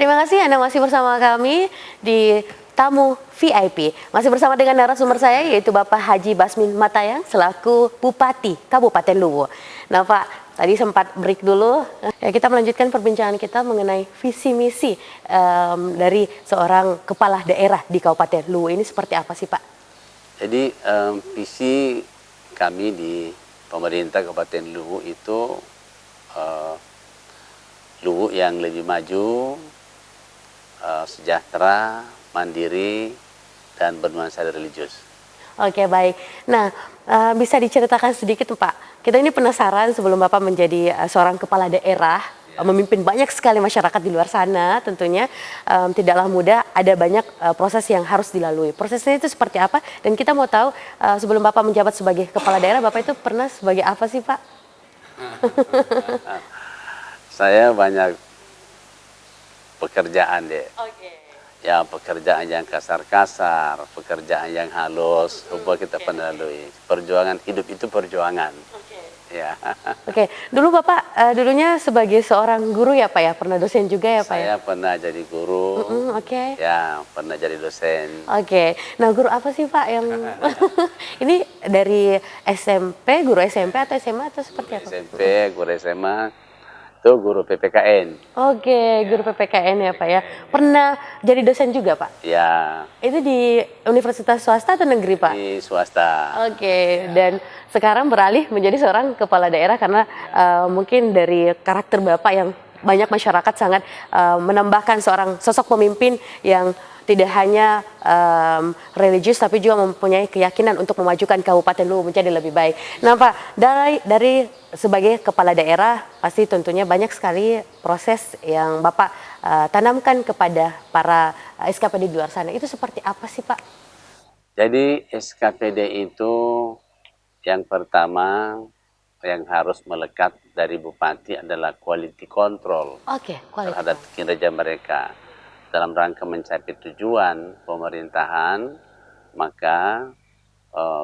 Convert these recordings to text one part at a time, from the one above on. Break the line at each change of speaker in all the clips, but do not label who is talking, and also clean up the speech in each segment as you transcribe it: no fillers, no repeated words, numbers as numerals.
Terima kasih Anda masih bersama kami di Tamu VIP. Masih bersama dengan narasumber saya yaitu Bapak Haji Basmin Matayang selaku Bupati Kabupaten Luwu. Nah Pak, tadi sempat break dulu. Ya, kita melanjutkan perbincangan kita mengenai visi misi dari seorang kepala daerah di Kabupaten Luwu ini seperti apa sih Pak?
Jadi visi kami di pemerintah Kabupaten Luwu itu Luwu yang lebih maju, sejahtera, mandiri, dan bernuansa religius.
Oke baik. Nah bisa diceritakan sedikit Pak. Kita ini penasaran sebelum Bapak menjadi seorang kepala daerah, memimpin banyak sekali masyarakat di luar sana tentunya tidaklah mudah, ada banyak proses yang harus dilalui. Prosesnya itu seperti apa? Dan kita mau tahu sebelum Bapak menjabat sebagai kepala daerah, Bapak itu pernah sebagai apa sih Pak?
Saya banyak pekerjaan deh.
Oke.
Ya pekerjaan yang kasar-kasar, pekerjaan yang halus, semua kita pernah lalui. Perjuangan hidup itu perjuangan.
Oke.
Ya.
Oke, dulu Bapak dulunya sebagai seorang guru ya Pak ya, pernah dosen juga ya Pak ya?
Saya pernah jadi guru,
Oke.
ya pernah jadi dosen.
Oke, nah guru apa sih Pak yang ini dari SMP, guru SMP atau SMA atau seperti apa?
SMP, guru SMA, itu guru PPKN.
Oke, guru PPKN ya Pak ya. Pernah jadi dosen juga Pak?
Ya,
Itu di universitas swasta atau negeri Pak?
di swasta.
Oke, dan sekarang beralih menjadi seorang kepala daerah karena mungkin dari karakter Bapak yang banyak masyarakat sangat menambahkan seorang sosok pemimpin yang tidak hanya religius tapi juga mempunyai keyakinan untuk memajukan Kabupaten Luwu menjadi lebih baik. Nah Pak, dari sebagai kepala daerah pasti tentunya banyak sekali proses yang Bapak tanamkan kepada para SKPD di luar sana. Itu seperti apa sih Pak?
Jadi SKPD itu yang pertama yang harus melekat dari Bupati adalah quality control
Oke, kualitas.
terhadap kinerja mereka. Dalam rangka mencapai tujuan pemerintahan, maka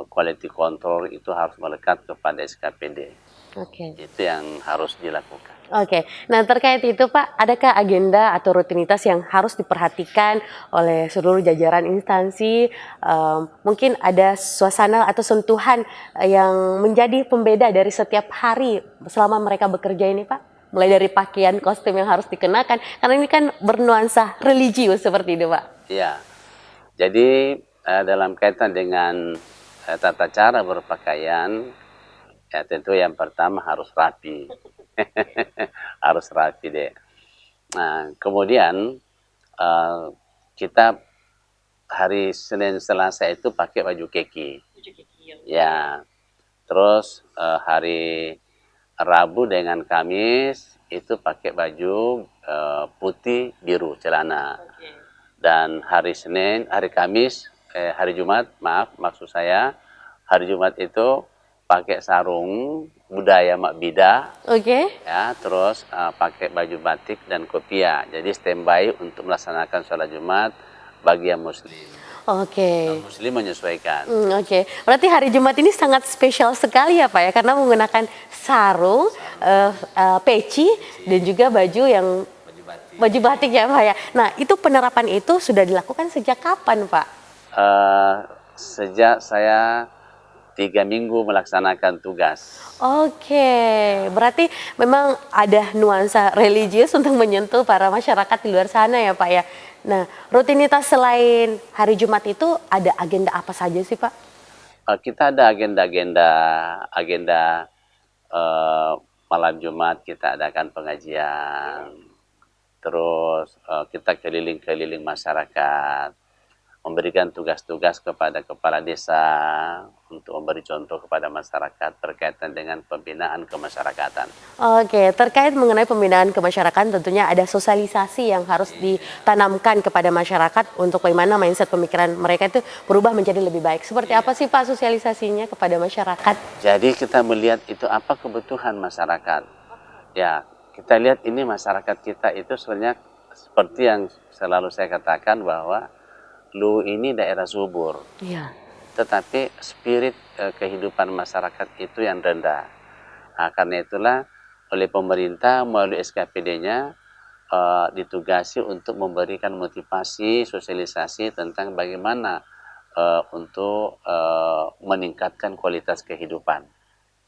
quality control itu harus melekat kepada SKPD.
Oke.
Itu yang harus dilakukan.
Oke, nah terkait itu Pak, adakah agenda atau rutinitas yang harus diperhatikan oleh seluruh jajaran instansi? Mungkin ada suasana atau sentuhan yang menjadi pembeda dari setiap hari selama mereka bekerja ini Pak? Mulai dari pakaian, kostum yang harus dikenakan, karena ini kan bernuansa religius seperti itu Pak.
Ya, jadi dalam kaitan dengan tata cara berpakaian, ya tentu yang pertama harus rapi. Harus rapi deh. Nah, kemudian kita hari Senin Selasa itu pakai baju keki. Ya. Terus hari Rabu dengan Kamis itu pakai baju putih biru celana. Dan hari Senin, hari Kamis, hari Jumat, maksud saya hari Jumat itu pakai sarung budaya Mak Bida.
Oke.
Ya, terus pakai baju batik dan kopiah. Jadi standby untuk melaksanakan sholat Jumat bagi yang Muslim.
Oke.
Muslim menyesuaikan.
Oke, berarti hari Jumat ini sangat spesial sekali ya Pak ya, karena menggunakan sarung, peci, dan juga baju yang baju batik ya Pak ya. Nah itu penerapan itu sudah dilakukan sejak kapan Pak?
Sejak saya 3 minggu melaksanakan tugas.
Oke, berarti memang ada nuansa religius untuk menyentuh para masyarakat di luar sana ya Pak ya. Nah, rutinitas selain hari Jumat itu ada agenda apa saja sih Pak?
Kita ada agenda malam Jumat kita adakan pengajian. Terus kita keliling-keliling masyarakat, memberikan tugas-tugas kepada kepala desa untuk memberi contoh kepada masyarakat berkaitan dengan pembinaan kemasyarakatan.
Oke, terkait mengenai pembinaan kemasyarakatan tentunya ada sosialisasi yang harus ditanamkan kepada masyarakat untuk bagaimana mindset pemikiran mereka itu berubah menjadi lebih baik. Seperti apa sih Pak sosialisasinya kepada masyarakat?
Jadi kita melihat itu apa kebutuhan masyarakat. Ya, kita lihat ini masyarakat kita itu sebenarnya seperti yang selalu saya katakan bahwa Luwu ini daerah subur.
Iya.
Tetapi spirit kehidupan masyarakat itu yang rendah. Nah, karena itulah oleh pemerintah melalui SKPD-nya ditugasi untuk memberikan motivasi, sosialisasi tentang bagaimana untuk meningkatkan kualitas kehidupan.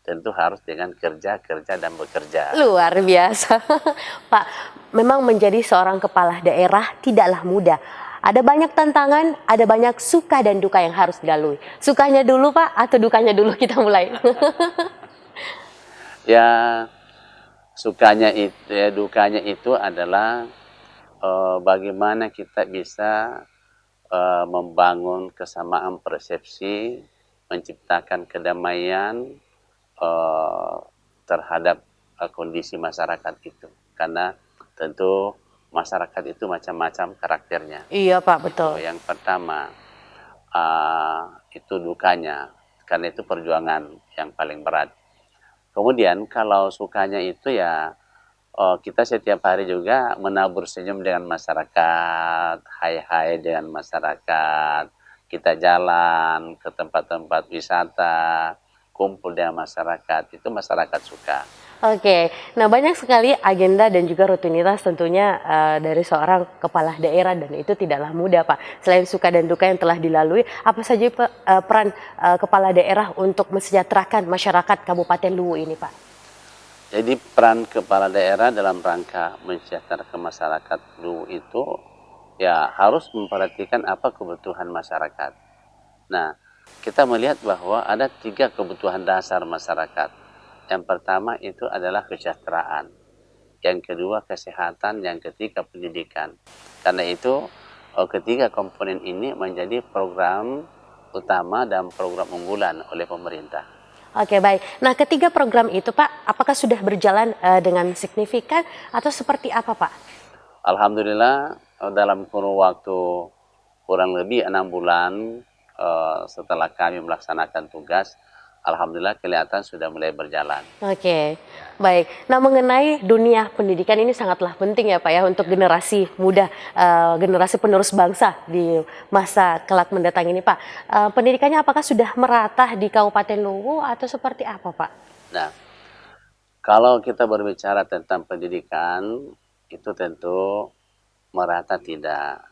Tentu harus dengan kerja, kerja, dan bekerja.
Luar biasa. Pak, memang menjadi seorang kepala daerah tidaklah mudah. Ada banyak tantangan, ada banyak suka dan duka yang harus dilalui. Sukanya dulu Pak, atau dukanya dulu kita mulai?
Ya, dukanya itu adalah bagaimana kita bisa membangun kesamaan persepsi, menciptakan kedamaian terhadap kondisi masyarakat itu. Karena tentu masyarakat itu macam-macam karakternya.
Iya Pak, betul.
Yang pertama itu dukanya, karena itu perjuangan yang paling berat. Kemudian kalau sukanya itu ya kita setiap hari juga menabur senyum dengan masyarakat, hai-hai dengan masyarakat, kita jalan ke tempat-tempat wisata, kumpul dengan masyarakat, itu masyarakat suka.
Oke, nah banyak sekali agenda dan juga rutinitas tentunya dari seorang kepala daerah dan itu tidaklah mudah Pak. Selain suka dan duka yang telah dilalui, apa saja peran kepala daerah untuk mensejahterakan masyarakat Kabupaten Luwu ini Pak?
Jadi peran kepala daerah dalam rangka mensejahterakan masyarakat Luwu itu ya harus memperhatikan apa kebutuhan masyarakat. Nah, kita melihat bahwa ada 3 kebutuhan dasar masyarakat. Yang pertama itu adalah kesejahteraan, yang kedua kesehatan, yang ketiga pendidikan. Karena itu ketiga komponen ini menjadi program utama dan program unggulan oleh pemerintah.
Oke baik, nah ketiga program itu Pak, apakah sudah berjalan dengan signifikan atau seperti apa Pak?
Alhamdulillah dalam kurun waktu kurang lebih 6 bulan setelah kami melaksanakan tugas, alhamdulillah kelihatan sudah mulai berjalan.
Oke, baik. Nah mengenai dunia pendidikan ini sangatlah penting ya Pak ya untuk generasi muda, generasi penerus bangsa di masa kelak mendatang ini Pak. Pendidikannya apakah sudah merata di Kabupaten Luwu atau seperti apa Pak?
Nah, kalau kita berbicara tentang pendidikan, itu tentu merata tidak,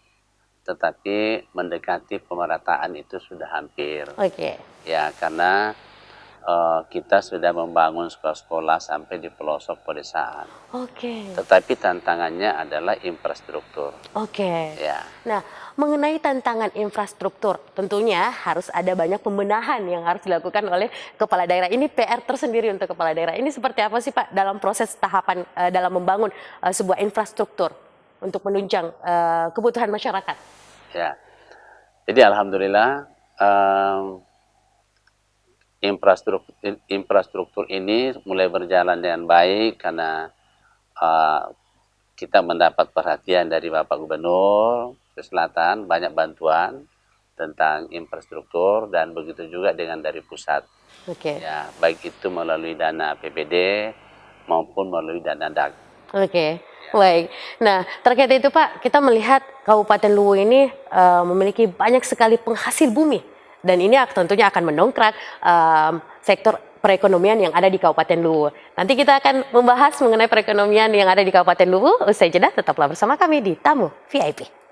tetapi mendekati pemerataan itu sudah hampir.
Oke.
Ya, karena kita sudah membangun sekolah-sekolah sampai di pelosok pedesaan.
Oke.
Tetapi tantangannya adalah infrastruktur.
Oke.
Ya,
Nah, mengenai tantangan infrastruktur, tentunya harus ada banyak pembenahan yang harus dilakukan oleh kepala daerah. Ini PR tersendiri untuk kepala daerah. Ini seperti apa sih Pak dalam proses tahapan dalam membangun sebuah infrastruktur untuk menunjang kebutuhan masyarakat?
ya. Jadi alhamdulillah infrastruktur ini mulai berjalan dengan baik karena kita mendapat perhatian dari Bapak Gubernur Selatan, banyak bantuan tentang infrastruktur dan begitu juga dengan dari pusat.
Oke.
Ya, baik itu melalui dana APBD maupun melalui dana DAG.
Oke, baik. Nah, terkait itu Pak, kita melihat Kabupaten Luwu ini memiliki banyak sekali penghasil bumi. Dan ini tentunya akan mendongkrak sektor perekonomian yang ada di Kabupaten Luwu. Nanti kita akan membahas mengenai perekonomian yang ada di Kabupaten Luwu. Usai jeda, tetaplah bersama kami di Tamu VIP.